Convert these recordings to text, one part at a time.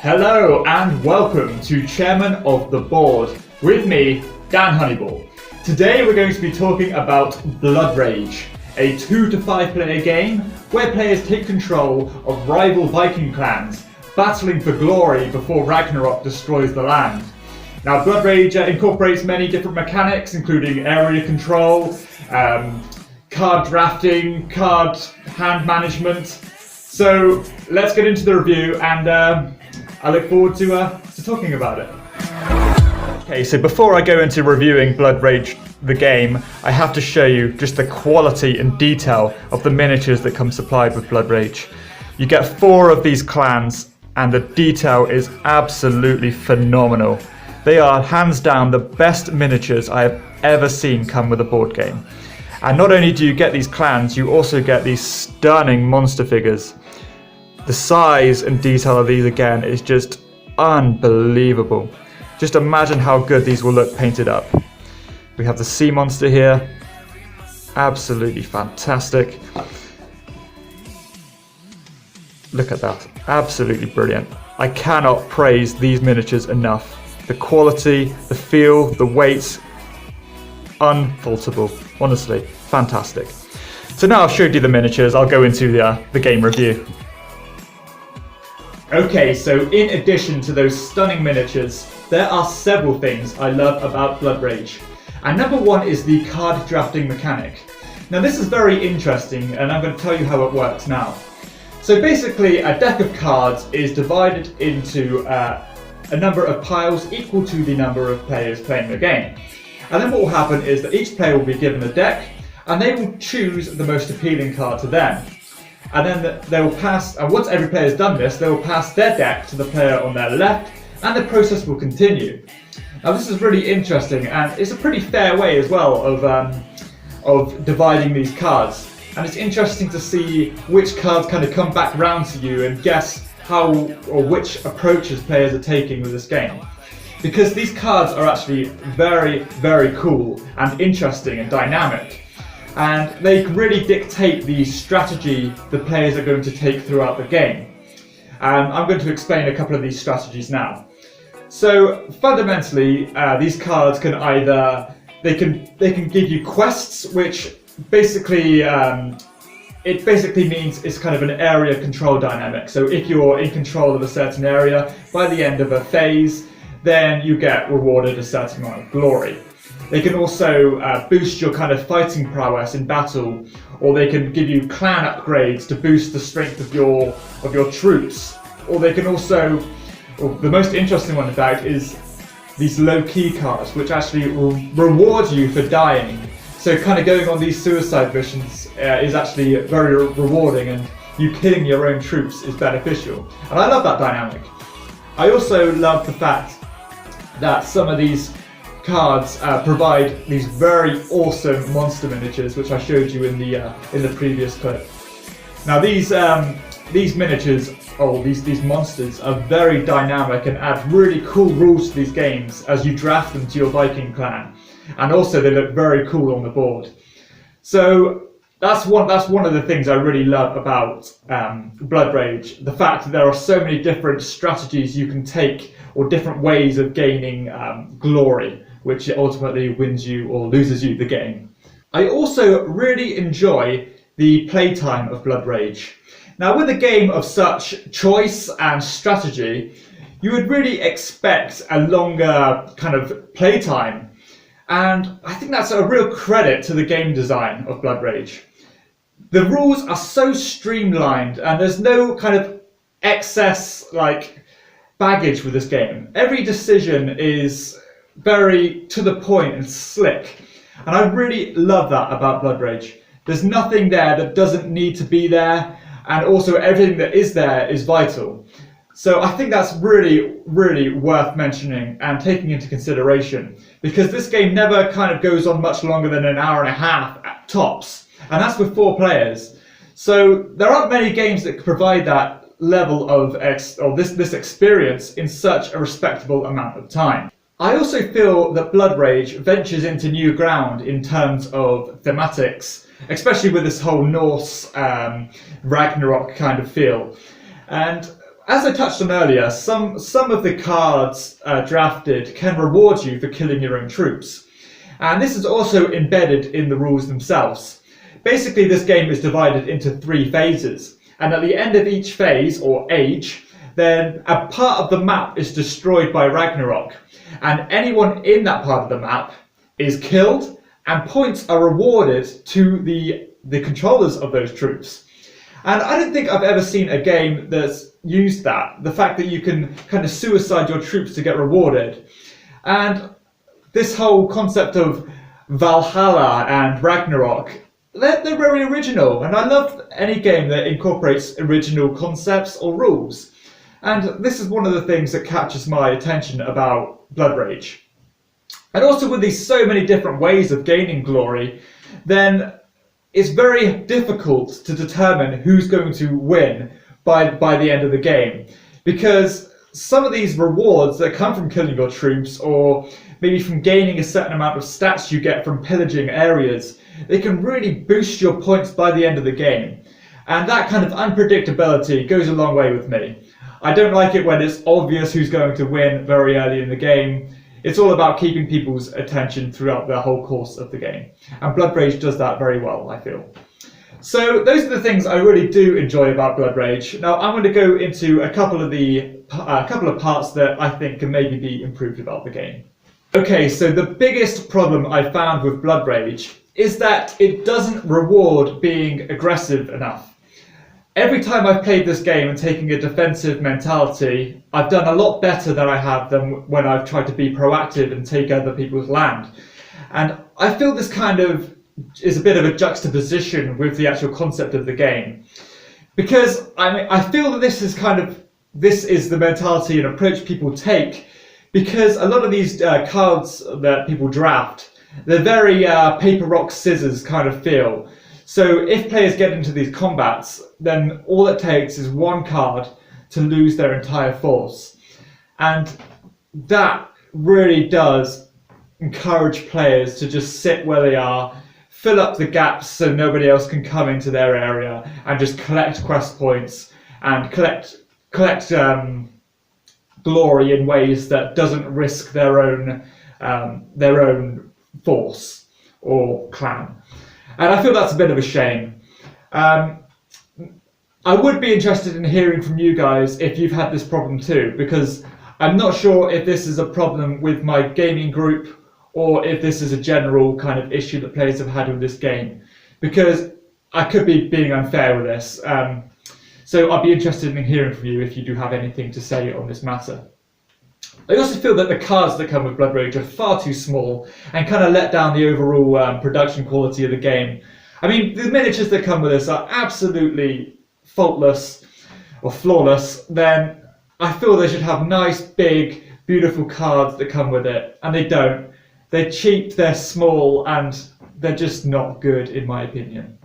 Hello and welcome to Chairman of the Board with me, Dan Honeyball. Today we're going to be talking about Blood Rage, a 2 to 5 player game where players take control of rival Viking clans, battling for glory before Ragnarok destroys the land. Now Blood Rage incorporates many different mechanics including area control, card drafting, card hand management. So let's get into the review and I look forward to talking about it. Okay, so before I go into reviewing Blood Rage, the game, I have to show you just the quality and detail of the miniatures that come supplied with Blood Rage. You get 4 of these clans and the detail is absolutely phenomenal. They are hands down the best miniatures I have ever seen come with a board game. And not only do you get these clans, you also get these stunning monster figures. The size and detail of these again is just unbelievable. Just imagine how good these will look painted up. We have the sea monster here, absolutely fantastic. Look at that, absolutely brilliant. I cannot praise these miniatures enough. The quality, the feel, the weight, unfaultable, honestly, fantastic. So now I've showed you the miniatures, I'll go into the game review. Okay, so in addition to those stunning miniatures, there are several things I love about Blood Rage. And number one is the card drafting mechanic. Now this is very interesting and I'm going to tell you how it works now. So basically a deck of cards is divided into a number of piles equal to the number of players playing the game. And then what will happen is that each player will be given a deck and they will choose the most appealing card to them. And then they will pass, and once every player has done this, they will pass their deck to the player on their left, and the process will continue. Now this is really interesting, and it's a pretty fair way as well of dividing these cards. And it's interesting to see which cards kind of come back round to you and guess how or which approaches players are taking with this game. Because these cards are actually very, very cool and interesting and dynamic. And they really dictate the strategy the players are going to take throughout the game. And I'm going to explain a couple of these strategies now. So fundamentally, these cards can either they can give you quests, which basically it basically means it's kind of an area control dynamic. So if you're in control of a certain area, by the end of a phase, then you get rewarded a certain amount of glory. They can also boost your kind of fighting prowess in battle, or they can give you clan upgrades to boost the strength of your troops. Or they can also, the most interesting one in fact, is these low-key cards, which actually reward you for dying. So kind of going on these suicide missions is actually very rewarding, and you killing your own troops is beneficial. And I love that dynamic. I also love the fact that some of these cards provide these very awesome monster miniatures, which I showed you in the previous clip. Now these miniatures, these monsters, are very dynamic and add really cool rules to these games as you draft them to your Viking clan, and also they look very cool on the board. So that's one of the things I really love about Blood Rage, the fact that there are so many different strategies you can take, or different ways of gaining glory, which ultimately wins you or loses you the game. I also really enjoy the playtime of Blood Rage. Now with a game of such choice and strategy, you would really expect a longer kind of playtime. And I think that's a real credit to the game design of Blood Rage. The rules are so streamlined and there's no kind of excess baggage with this game. Every decision is very to the point and slick, and I really love that about Blood Rage. There's nothing there that doesn't need to be there, and also everything that is there is vital. So I think that's really, really worth mentioning and taking into consideration, because this game never kind of goes on much longer than an hour and a half at tops, and that's with 4 players. So there aren't many games that provide that level of this experience in such a respectable amount of time. I also feel that Blood Rage ventures into new ground in terms of thematics, especially with this whole Norse Ragnarok kind of feel. And as I touched on earlier, some of the cards drafted can reward you for killing your own troops. And this is also embedded in the rules themselves. Basically, this game is divided into 3 phases. And at the end of each phase, or age, then a part of the map is destroyed by Ragnarok. And anyone in that part of the map is killed, and points are rewarded to the controllers of those troops. And I don't think I've ever seen a game that's used that, the fact that you can kind of suicide your troops to get rewarded. And this whole concept of Valhalla and Ragnarok, they're very original, and I love any game that incorporates original concepts or rules. And this is one of the things that catches my attention about Blood Rage. And also with these so many different ways of gaining glory, then it's very difficult to determine who's going to win by the end of the game. Because some of these rewards that come from killing your troops, or maybe from gaining a certain amount of stats you get from pillaging areas, they can really boost your points by the end of the game. And that kind of unpredictability goes a long way with me. I don't like it when it's obvious who's going to win very early in the game. It's all about keeping people's attention throughout the whole course of the game. And Blood Rage does that very well, I feel. So those are the things I really do enjoy about Blood Rage. Now I'm going to go into a couple of parts that I think can maybe be improved about the game. Okay, so the biggest problem I found with Blood Rage is that it doesn't reward being aggressive enough. Every time I've played this game and taken a defensive mentality, I've done a lot better than I have than when I've tried to be proactive and take other people's land. And I feel this kind of is a bit of a juxtaposition with the actual concept of the game. Because I feel that this is the mentality and approach people take, because a lot of these cards that people draft, they're very paper, rock, scissors kind of feel. So if players get into these combats, then all it takes is one card to lose their entire force. And that really does encourage players to just sit where they are, fill up the gaps so nobody else can come into their area, and just collect quest points and collect glory in ways that doesn't risk their own force or clan. And I feel that's a bit of a shame. I would be interested in hearing from you guys if you've had this problem too, because I'm not sure if this is a problem with my gaming group or if this is a general kind of issue that players have had with this game, because I could be being unfair with this. So I'd be interested in hearing from you if you do have anything to say on this matter. I also feel that the cards that come with Blood Rage are far too small and kind of let down the overall production quality of the game. I mean, the miniatures that come with this are absolutely faultless or flawless. Then I feel they should have nice, big, beautiful cards that come with it, and they don't. They're cheap, they're small, and they're just not good in my opinion.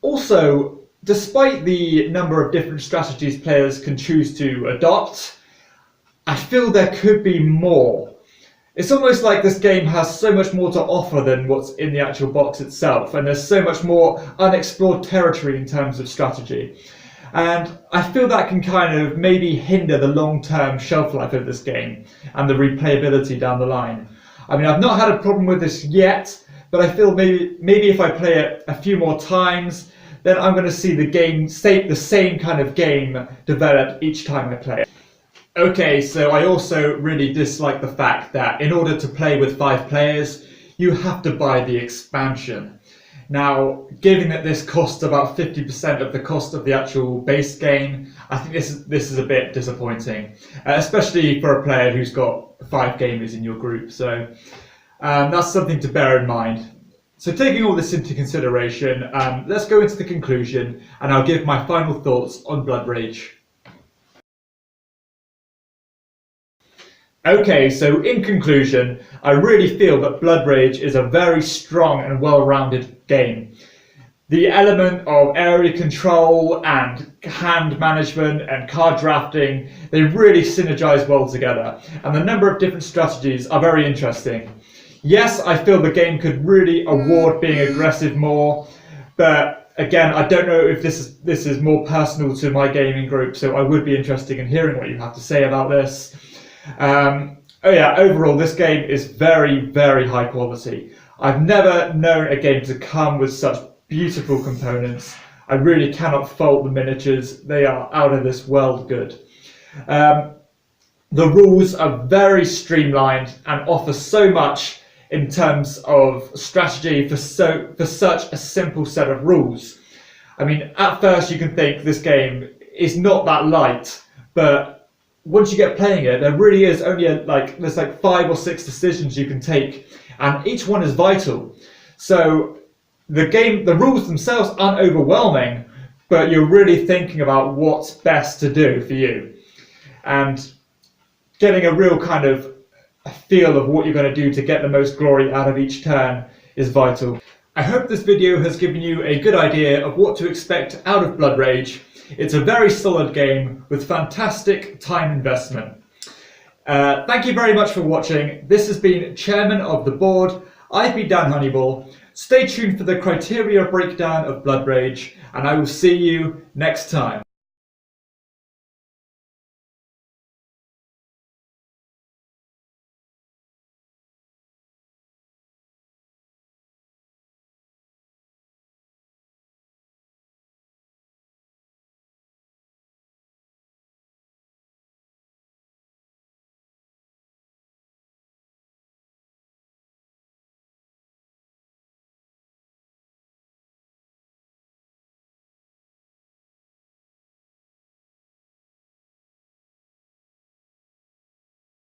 Also, despite the number of different strategies players can choose to adopt, I feel there could be more. It's almost like this game has so much more to offer than what's in the actual box itself, and there's so much more unexplored territory in terms of strategy. And I feel that can kind of maybe hinder the long-term shelf life of this game and the replayability down the line. I mean, I've not had a problem with this yet, but I feel maybe if I play it a few more times, then I'm going to see the same kind of game developed each time I play it. Okay, so I also really dislike the fact that in order to play with 5 players, you have to buy the expansion. Now, given that this costs about 50% of the cost of the actual base game, I think this is a bit disappointing, especially for a player who's got 5 gamers in your group. So that's something to bear in mind. So taking all this into consideration, let's go into the conclusion, and I'll give my final thoughts on Blood Rage. Okay, so in conclusion, I really feel that Blood Rage is a very strong and well-rounded game. The element of area control and hand management and card drafting, they really synergize well together, and the number of different strategies are very interesting. Yes, I feel the game could really award being aggressive more, but Again, I don't know if this is more personal to my gaming group, so I would be interested in hearing what you have to say about this. Oh yeah, overall this game is very, very high quality. I've never known a game to come with such beautiful components. I really cannot fault the miniatures. They are out of this world good. The rules are very streamlined and offer so much in terms of strategy for such a simple set of rules. I mean, at first you can think this game is not that light, but once you get playing it, there really is only there's like 5 or 6 decisions you can take, and each one is vital. So the rules themselves aren't overwhelming, but you're really thinking about what's best to do for you, and getting a real kind of feel of what you're going to do to get the most glory out of each turn is vital. I hope this video has given you a good idea of what to expect out of Blood Rage. It's a very solid game with fantastic time investment. Thank you very much for watching. This has been Chairman of the Board. I've been Dan Honeyball. Stay tuned for the criteria breakdown of Blood Rage, and I will see you next time.